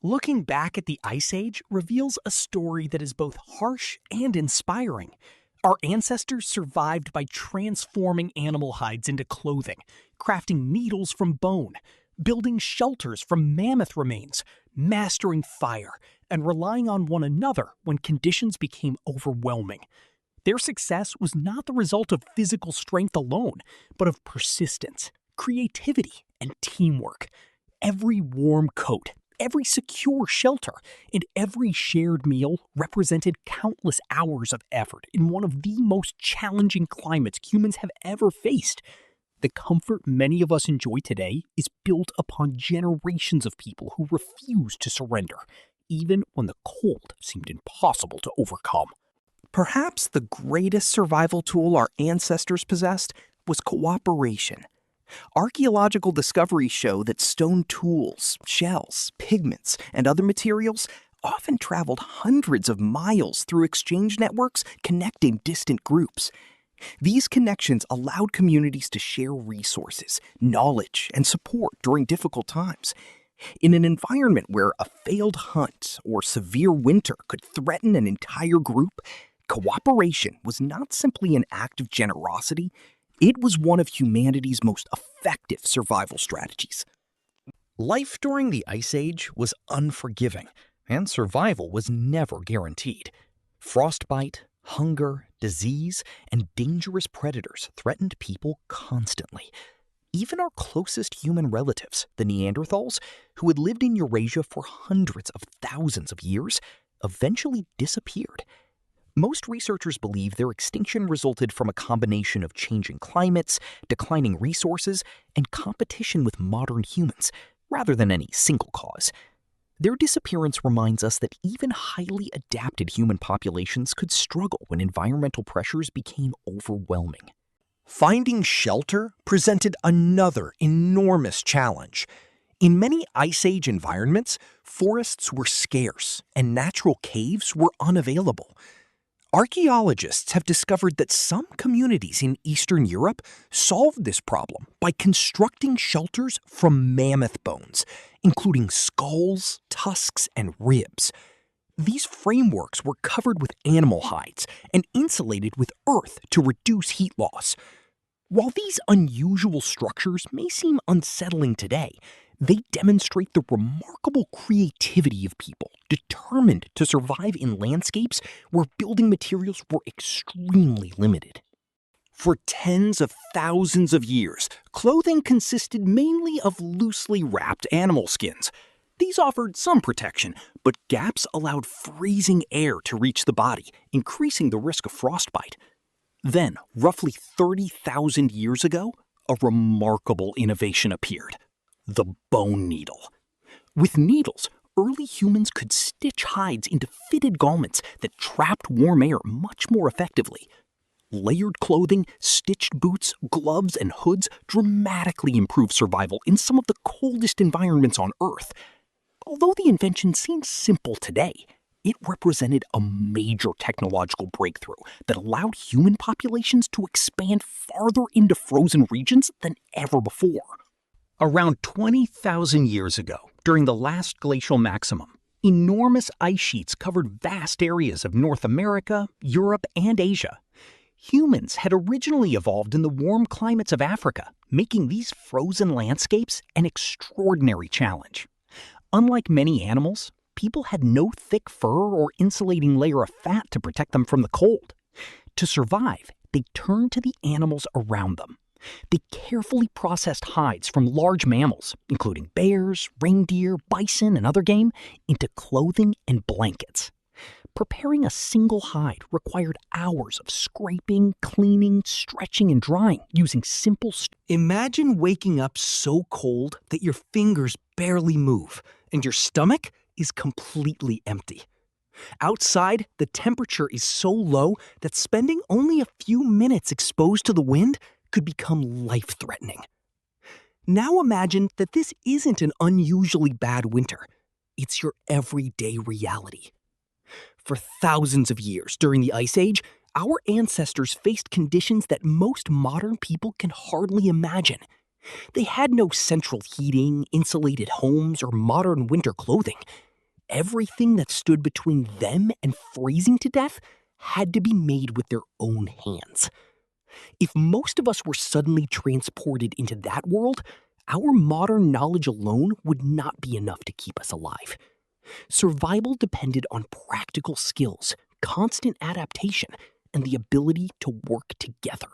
Looking back at the Ice Age reveals a story that is both harsh and inspiring. Our ancestors survived by transforming animal hides into clothing, crafting needles from bone, building shelters from mammoth remains, mastering fire, and relying on one another when conditions became overwhelming. Their success was not the result of physical strength alone, but of persistence, creativity, and teamwork. Every warm coat, every secure shelter, and every shared meal represented countless hours of effort in one of the most challenging climates humans have ever faced. The comfort many of us enjoy today is built upon generations of people who refused to surrender, even when the cold seemed impossible to overcome. Perhaps the greatest survival tool our ancestors possessed was cooperation. Archaeological discoveries show that stone tools, shells, pigments, and other materials often traveled hundreds of miles through exchange networks connecting distant groups. These connections allowed communities to share resources, knowledge, and support during difficult times. In an environment where a failed hunt or severe winter could threaten an entire group, cooperation was not simply an act of generosity, it was one of humanity's most effective survival strategies. Life during the Ice Age was unforgiving, and survival was never guaranteed. Frostbite, hunger, disease, and dangerous predators threatened people constantly. Even our closest human relatives, the Neanderthals, who had lived in Eurasia for hundreds of thousands of years, eventually disappeared. Most researchers believe their extinction resulted from a combination of changing climates, declining resources, and competition with modern humans, rather than any single cause. Their disappearance reminds us that even highly adapted human populations could struggle when environmental pressures became overwhelming. Finding shelter presented another enormous challenge. In many Ice Age environments, forests were scarce and natural caves were unavailable. Archaeologists have discovered that some communities in Eastern Europe solved this problem by constructing shelters from mammoth bones, including skulls, tusks, and ribs. These frameworks were covered with animal hides and insulated with earth to reduce heat loss. While these unusual structures may seem unsettling today, they demonstrate the remarkable creativity of people determined to survive in landscapes where building materials were extremely limited. For tens of thousands of years, clothing consisted mainly of loosely wrapped animal skins. These offered some protection, but gaps allowed freezing air to reach the body, increasing the risk of frostbite. Then, roughly 30,000 years ago, a remarkable innovation appeared: the bone needle. With needles, early humans could stitch hides into fitted garments that trapped warm air much more effectively. Layered clothing, stitched boots, gloves, and hoods dramatically improved survival in some of the coldest environments on Earth. Although the invention seems simple today, it represented a major technological breakthrough that allowed human populations to expand farther into frozen regions than ever before. Around 20,000 years ago, during the last glacial maximum, enormous ice sheets covered vast areas of North America, Europe, and Asia. Humans had originally evolved in the warm climates of Africa, making these frozen landscapes an extraordinary challenge. Unlike many animals, people had no thick fur or insulating layer of fat to protect them from the cold. To survive, they turned to the animals around them. They carefully processed hides from large mammals, including bears, reindeer, bison, and other game, into clothing and blankets. Preparing a single hide required hours of scraping, cleaning, stretching, and drying using simple Imagine waking up so cold that your fingers barely move and your stomach is completely empty. Outside, the temperature is so low that spending only a few minutes exposed to the wind could become life-threatening. Now imagine that this isn't an unusually bad winter. It's your everyday reality. For thousands of years during the Ice Age, our ancestors faced conditions that most modern people can hardly imagine. They had no central heating, insulated homes, or modern winter clothing. everything that stood between them and freezing to death had to be made with their own hands. If most of us were suddenly transported into that world, our modern knowledge alone would not be enough to keep us alive. Survival depended on practical skills, constant adaptation, and the ability to work together.